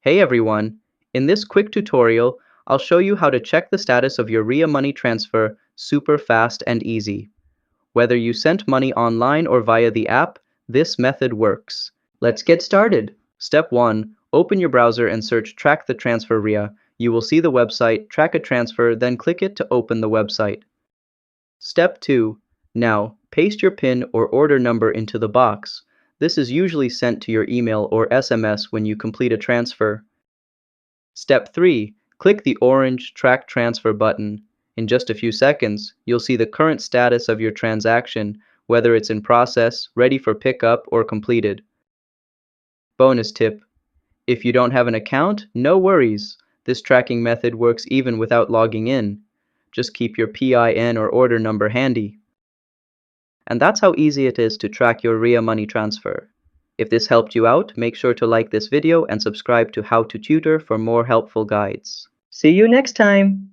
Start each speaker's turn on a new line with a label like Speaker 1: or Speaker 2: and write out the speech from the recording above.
Speaker 1: Hey everyone! In this quick tutorial, I'll show you how to check the status of your RIA money transfer super fast and easy. Whether you sent money online or via the app, this method works. Let's get started. Step 1. Open your browser and search Track the Transfer RIA. You will see the website Track a Transfer, then click it to open the website. Step 2. Now, paste your PIN or order number into the box. This is usually sent to your email or SMS when you complete a transfer. Step 3. Click the orange Track Transfer button. In just a few seconds, you'll see the current status of your transaction, whether it's in process, ready for pickup, or completed. Bonus tip: if you don't have an account, no worries. This tracking method works even without logging in. Just keep your PIN or order number handy. And that's how easy it is to track your RIA money transfer. If this helped you out, make sure to like this video and subscribe to How to Tutor for more helpful guides. See you next time!